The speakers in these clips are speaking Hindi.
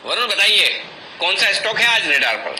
वरुण बताइए कौन सा स्टॉक है आज रेडार पर?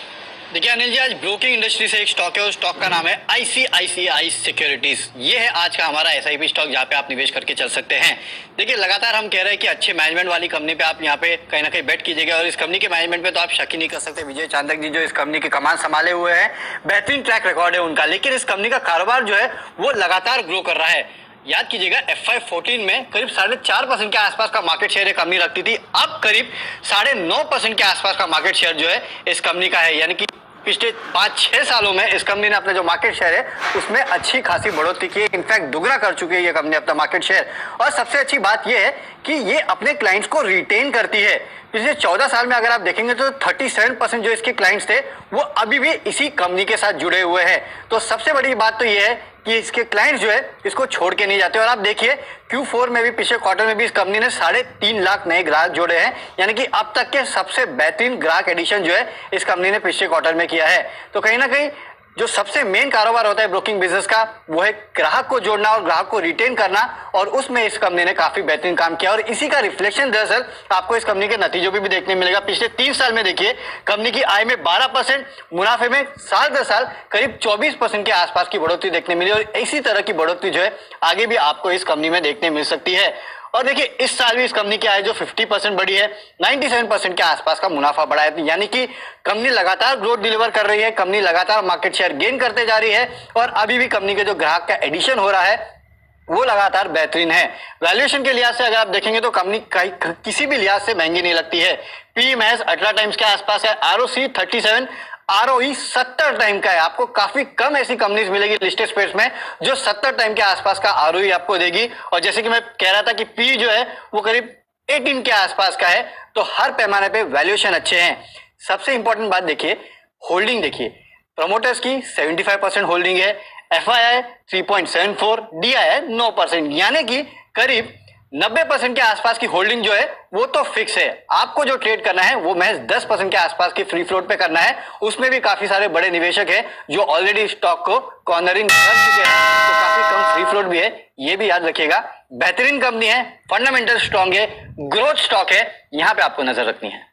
देखिए अनिल जी, आज ब्रोकिंग इंडस्ट्री से एक स्टॉक है, उस स्टॉक का नाम है आईसीआईसीआई सिक्योरिटीज। ये है आज का हमारा एसआईपी स्टॉक जहाँ पे आप निवेश करके चल सकते हैं। देखिए लगातार हम कह रहे हैं कि अच्छे मैनेजमेंट वाली कंपनी पे आप यहाँ पे कहीं ना कहीं बेट कीजिएगा, और इस कंपनी के मैनेजमेंट पे तो आप शक ही नहीं कर सकते। विजय चांदक जी जो इस कंपनी की कमान संभाले हुए हैं, बेहतरीन ट्रैक रिकॉर्ड है उनका, लेकिन इस कंपनी का कारोबार जो है वो लगातार ग्रो कर रहा है। याद कीजिएगा FY14 में करीब 4.5% के आसपास का मार्केट शेयर ये कंपनी रखती थी, अब करीब 9.5% के आसपास का मार्केट शेयर जो है इस कंपनी का है। यानी कि पिछले 5-6 सालों में इस कंपनी ने अपने जो मार्केट शेयर है उसमें अच्छी खासी बढ़ोतरी की है। इनफैक्ट दुगना कर चुकी है ये कंपनी अपना मार्केट शेयर। और सबसे अच्छी बात ये है कि ये अपने क्लाइंट्स को रिटेन करती है। पिछले 14 साल में अगर आप देखेंगे तो 37% जो इसके क्लाइंट्स थे वो अभी भी इसी कंपनी के साथ जुड़े हुए हैं। तो सबसे बड़ी बात तो ये है कि इसके क्लाइंट्स जो है इसको छोड़ के नहीं जाते। और आप देखिए Q4 में भी, पिछले क्वार्टर में भी इस कंपनी ने 3.5 लाख नए ग्राहक जोड़े हैं। यानी कि अब तक के सबसे बेहतरीन ग्राहक एडिशन जो है इस कंपनी ने पिछले क्वार्टर में किया है। तो कहीं ना कहीं जो सबसे मेन कारोबार होता है ब्रोकिंग बिजनेस का वो है ग्राहक को जोड़ना और ग्राहक को रिटेन करना, और उसमें इस कंपनी ने काफी बेहतरीन काम किया। और इसी का रिफ्लेक्शन दरअसल आपको इस कंपनी के नतीजों पे भी देखने मिलेगा। पिछले 3 साल में देखिए कंपनी की आय में 12%, मुनाफे में साल दर साल करीब 24% के आसपास की बढ़ोतरी देखने मिली, और इसी तरह की बढ़ोतरी जो है आगे भी आपको इस कंपनी में देखने मिल सकती है। और देखिए इस साल भी इस कंपनी की आय जो 50% बढ़ी है, 97% के आसपास का मुनाफा बढ़ा है। यानी कि कंपनी लगातार ग्रोथ डिलीवर कर रही है, कंपनी लगातार मार्केट शेयर गेन करते जा रही है, और अभी भी कंपनी के जो ग्राहक का एडिशन हो रहा है वो लगातार बेहतरीन है। वैल्यूएशन के लिहाज से अगर आप देखेंगे तो कंपनी किसी भी लिहाज से महंगी नहीं लगती है। पी महज 18 टाइम्स के आसपास है, ROC 37, ROE 70 टाइम का है। आपको काफी कम ऐसी कंपनीज मिलेगी लिस्टेड स्पेस में जो 70 टाइम के आसपास का ROE आपको देगी। और जैसे कि मैं कह रहा था कि पी जो है वो करीब 18 के आसपास का है, तो हर पैमाने पे वैल्यूएशन अच्छे हैं। सबसे इंपॉर्टेंट बात देखिए, होल्डिंग देखिए, प्रमोटर्स की 75% होल्डिंग है, FII 3.74, DII 9%, यानी कि करीब 90% के आसपास की होल्डिंग जो है वो तो फिक्स है। आपको जो ट्रेड करना है वो महज 10% के आसपास की फ्री फ्लोट पे करना है। उसमें भी काफी सारे बड़े निवेशक हैं जो ऑलरेडी स्टॉक को कॉर्नरिंग कर चुके हैं, तो काफी कम फ्री फ्लोट भी है, ये भी याद रखिएगा। बेहतरीन कंपनी है, फंडामेंटल स्ट्रॉन्ग है, ग्रोथ स्टॉक है, यहाँ पे आपको नजर रखनी है।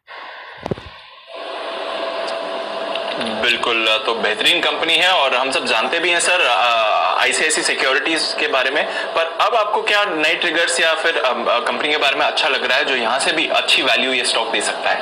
बिल्कुल, तो बेहतरीन कंपनी है और हम सब जानते भी हैं सर आईसीआईसी सिक्योरिटीज के बारे में। पर अब आपको क्या नए ट्रिगर्स या फिर कंपनी के बारे में अच्छा लग रहा है जो यहाँ से भी अच्छी वैल्यू ये स्टॉक दे सकता है?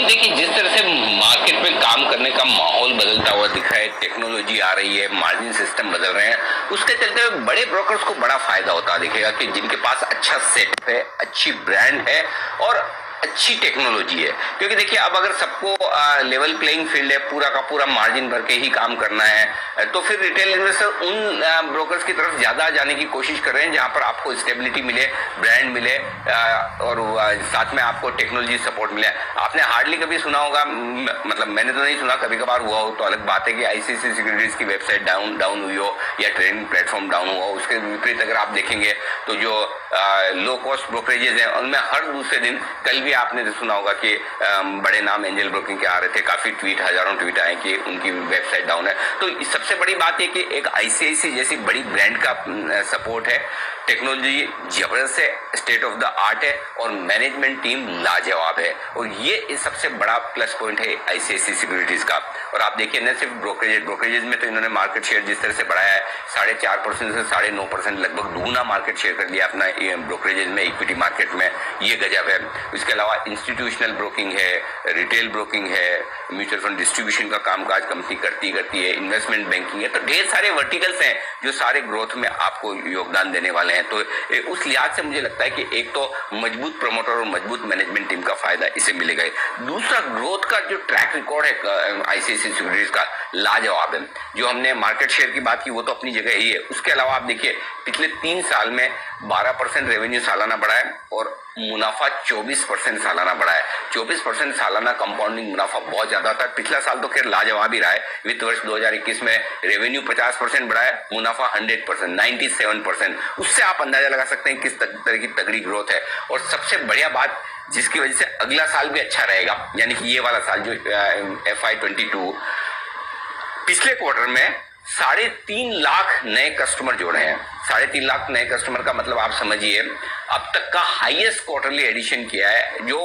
देखिए जिस तरह से मार्केट में काम करने का माहौल बदलता हुआ दिख रहा है, टेक्नोलॉजी आ रही है, मार्जिन सिस्टम बदल रहे हैं, उसके चलते हुए बड़े ब्रोकर्स को बड़ा फायदा होता दिखेगा कि जिनके पास अच्छा सेटअप है, अच्छी ब्रांड है और अच्छी टेक्नोलॉजी है। क्योंकि देखिए अब अगर सबको लेवल प्लेइंग फील्ड है, पूरा का पूरा मार्जिन भर के ही काम करना है, तो फिर रिटेल इन्वेस्टर उन ब्रोकर्स की तरफ ज्यादा जाने की कोशिश कर रहे हैं जहां पर आपको स्टेबिलिटी मिले, ब्रांड मिले और साथ में आपको टेक्नोलॉजी सपोर्ट मिले। आपने हार्डली कभी सुना होगा, मतलब मैंने तो नहीं सुना, कभी कभार हुआ हो तो अलग बात है कि आईसीआईसी सिक्योरिटीज की वेबसाइट डाउन हुई हो या ट्रेडिंग प्लेटफॉर्म डाउन हुआ हो। उसके विपरीत अगर आप देखेंगे तो जो लो कॉस्ट ब्रोकरेजेस हैं उनमें हर दूसरे दिन, कल भी आपने तो सुना होगा कि बड़े नाम एंजल ब्रोकिंग के आ रहे थे, काफी ट्वीट, हजारों ट्वीट आए कि उनकी वेबसाइट डाउन है। तो सबसे बड़ी बात है कि एक आईसीआईसी जैसी बड़ी ब्रांड का सपोर्ट है, टेक्नोलॉजी जबरदस्त है, स्टेट ऑफ द आर्ट है और मैनेजमेंट टीम लाजवाब है, और ये सबसे बड़ा प्लस पॉइंट है आईसीआईसी सिक्योरिटीज का। और आप देखिए न सिर्फ ब्रोकरेजेस में तो इन्होंने मार्केट शेयर जिस तरह से बढ़ाया है, 4.5% से 9.5%, लगभग दुगना मार्केट शेयर कर लिया अपना ब्रोकरेजेस में, इक्विटी मार्केट में, ये गजब है। इसके अलावा इंस्टीट्यूशनल ब्रोकिंग है, रिटेल ब्रोकिंग है, म्यूचुअल फंड डिस्ट्रीब्यूशन का कामकाज कंपनी करती है, इन्वेस्टमेंट बैंकिंग है, तो ढेर सारे वर्टिकल्स हैं जो सारे ग्रोथ में आपको योगदान देने वाले हैं। तो उस लिहाज से मुझे लगता है कि एक तो मजबूत प्रमोटर और मजबूत मैनेजमेंट टीम का फायदा इसे मिलेगा। दूसरा, ग्रोथ का जो ट्रैक रिकॉर्ड है आईसीआईसी सिक्योरिटीज का, लाजवाब है। जो हमने मार्केट शेयर की बात की वो तो अपनी जगह ही है, उसके अलावा आप देखिए पिछले 3 साल में 12% रेवेन्यू सालाना बढ़ा है और मुनाफा 24% सालाना बढ़ा है। 24% सालाना कंपाउंडिंग मुनाफा बहुत ज्यादा था। पिछला साल तो खैर लाजवाब ही रहा है। वित्त वर्ष 2021 में रेवेन्यू 50% बढ़ा है, मुनाफा 100%, 97%। उससे आप अंदाजा लगा सकते हैं किस तरह की तगड़ी ग्रोथ है। और सबसे बढ़िया बात जिसकी वजह से अगला साल भी अच्छा रहेगा, यानी कि ये वाला साल जो FY22, पिछले क्वार्टर में 3.5 लाख नए कस्टमर जोड़े हैं। 3.5 लाख नए कस्टमर का मतलब आप समझिए अब तक का हाईएस्ट क्वार्टरली एडिशन किया है। जो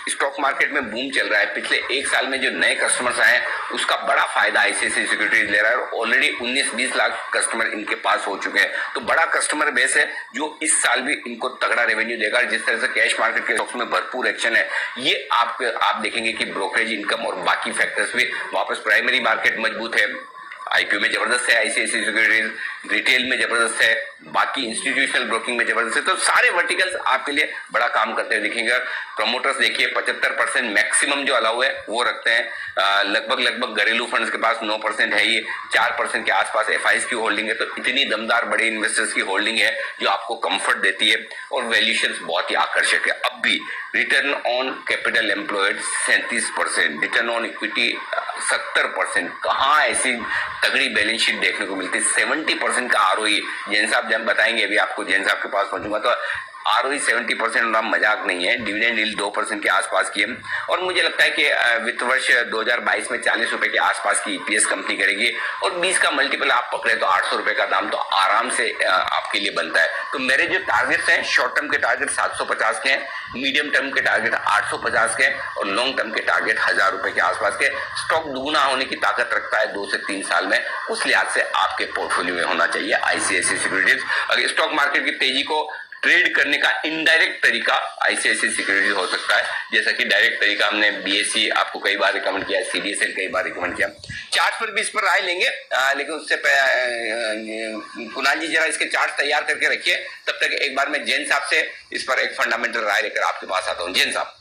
स्टॉक मार्केट में बूम चल रहा है, पिछले एक साल में जो नए कस्टमर्स आए उसका बड़ा फायदा आईसीआईसीआई सिक्योरिटीज ले रहा है और ऑलरेडी 19-20 लाख कस्टमर इनके पास हो चुके हैं। तो बड़ा कस्टमर बेस है जो इस साल भी इनको तगड़ा रेवेन्यू देगा। जिस तरह से कैश मार्केट के स्टॉक्स में भरपूर एक्शन है, ये आप देखेंगे कि ब्रोकरेज इनकम और बाकी फैक्टर्स भी वापस, प्राइमरी मार्केट मजबूत है, आईपीओ में जबरदस्त है आईसीआईसीआई सिक्योरिटीज, रिटेल में जबरदस्त है, बाकी इंस्टीट्यूशनल ब्रोकिंग में जबरदस्त है। तो सारे वर्टिकल्स आपके लिए बड़ा काम करते हुए दिखेंगे। प्रमोटर्स देखिए 75% मैक्सिमम जो अलाउ है वो रखते हैं। लगभग घरेलू फंड्स के पास 9% है, ये 4% के आसपास एफआईज की होल्डिंग है। तो इतनी दमदार बड़े इन्वेस्टर्स की होल्डिंग है जो आपको कंफर्ट देती है और वैल्यूएशंस बहुत ही आकर्षक है। अब भी return on capital employed 37%, return on equity 70%। कहाँ ऐसी तगड़ी बैलेंस शीट देखने को मिलती है? 70% का आरओई। जैन साहब जब बताएंगे, अभी आपको जैन साहब के पास पहुंचूंगा, तो आरओई 70% होना मजाक नहीं है। डिविडेंड यील्ड 2% के आसपास की है और मुझे लगता है कि वित्त वर्ष 2022 में 40 रुपए के आसपास की ईपीएस कंपनी करेगी और 20 का मल्टीपल आप पकड़े तो 800 रुपए का दाम तो आराम से आपके लिए बनता है। तो मेरे जो टारगेट्स हैं, शॉर्ट टर्म के टारगेट 750 के हैं, मीडियम टर्म के टारगेट 850 के और लॉन्ग टर्म के टारगेट 1000 रुपए के आसपास के। स्टॉक दुगुना होने की ताकत रखता है 2 से 3 साल में, उस लिहाज से आपके पोर्टफोलियो में होना चाहिए आईसीआईसीआई सिक्योरिटीज। अगर स्टॉक मार्केट की तेजी को ट्रेड करने का इनडायरेक्ट तरीका आईसीआईसीआई सिक्योरिटीज हो सकता है, जैसा कि डायरेक्ट तरीका हमने बीएससी आपको कई बार रिकमेंड किया, सीडीएसएल कई बार रिकमेंड किया। चार्ट पर भी इस पर राय लेंगे, लेकिन उससे कुणाल जी जरा इसके चार्ट तैयार करके रखिए। तब तक एक बार मैं जैन साहब से इस पर एक फंडामेंटल राय लेकर आपके पास आता हूँ। जैन साहब।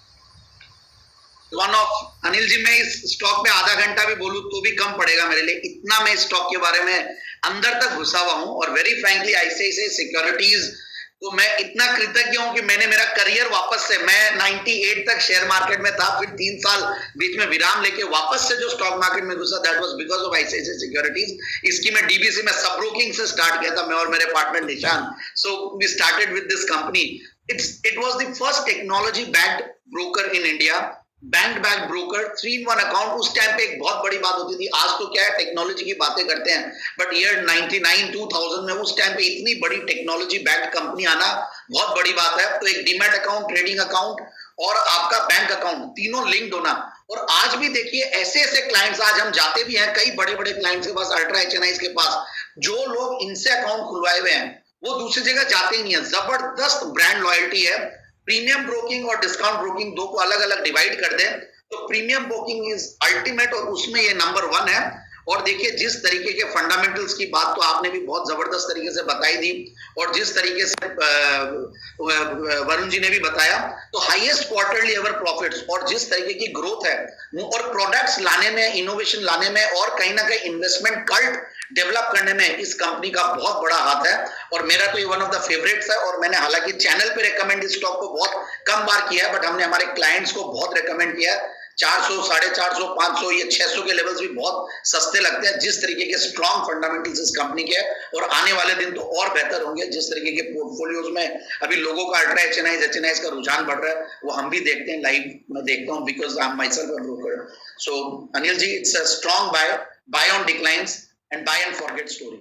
अनिल जी, मैं इस स्टॉक में आधा घंटा भी बोलूं तो भी कम पड़ेगा मेरे लिए, इतना मैं इस स्टॉक के बारे में अंदर तक घुसा हुआ हूं। और वेरी फ्रैंकली आईसीआईसीआई सिक्योरिटीज तो मैं इतना कृतज्ञ हूं कि मैंने मेरा करियर वापस से, मैं 98 तक शेयर मार्केट में था, फिर 3 साल बीच में विराम लेके वापस से जो स्टॉक मार्केट में घुसा, that was because of ICICI securities. इसकी मैं डीबीसी में सब ब्रोकिंग से स्टार्ट किया था, मैं और मेरे partner Nishan. So we started with this company. It was the first technology backed broker in India, bank back broker, 3-in-1 account. उस टाइम पे एक बहुत बड़ी बात होती थी। आज तो क्या है, टेक्नोलॉजी की बातें करते हैं, बट ईयर 99-2000 में उस टाइम पे इतनी बड़ी टेक्नोलॉजी बैक्ड कंपनी आना बहुत बड़ी बात है। तो एक डीमैट अकाउंट, ट्रेडिंग अकाउंट और आपका बैंक अकाउंट, तीनों लिंक्ड होना। और आज भी देखिए ऐसे ऐसे क्लाइंट्स, आज हम जाते भी हैं कई बड़े बड़े क्लाइंट्स के पास, अल्ट्रा एचएनआईज के पास, जो लोग इनसे अकाउंट खुलवाए हुए हैं वो दूसरी जगह जाते ही नहीं है। जबरदस्त ब्रांड लॉयल्टी है। प्रीमियम ब्रोकिंग और डिस्काउंट ब्रोकिंग दो को अलग अलग डिवाइड कर दें तो प्रीमियम ब्रोकिंग इज अल्टीमेट और उसमें ये नंबर 1 है। और देखिए जिस तरीके के फंडामेंटल्स की बात तो आपने भी बहुत जबरदस्त तरीके से बताई दी और जिस तरीके से वरुण जी ने भी बताया, तो हाईएस्ट क्वार्टरली एवर प्रॉफिट्स और जिस तरीके की ग्रोथ है और प्रोडक्ट्स लाने में, इनोवेशन लाने में और कहीं ना कहीं इन्वेस्टमेंट कल्ट डेवलप करने में इस कंपनी का बहुत बड़ा हाथ है। और मेरा तो ये वन ऑफ द फेवरेट्स है। और मैंने हालांकि चैनल पे रेकमेंड इस स्टॉक को बहुत कम बार किया है, बट हमने हमारे क्लाइंट्स को बहुत रेकमेंड किया है। 400, 450, 500, ये 600 के लेवल्स भी बहुत सस्ते लगते हैं जिस तरीके के स्ट्रॉन्ग फंडामेंटल्स इस कंपनी के। और आने वाले दिन तो और बेहतर होंगे जिस तरीके के पोर्टफोलियोज में अभी लोगों का अल्ट्रा एचएनआईज का रुझान बढ़ रहा है, वो हम भी देखते हैं, लाइव में देखता हूं, because I am myself a broker. So Anil ji, it's a strong buy on declines and buy and forget story.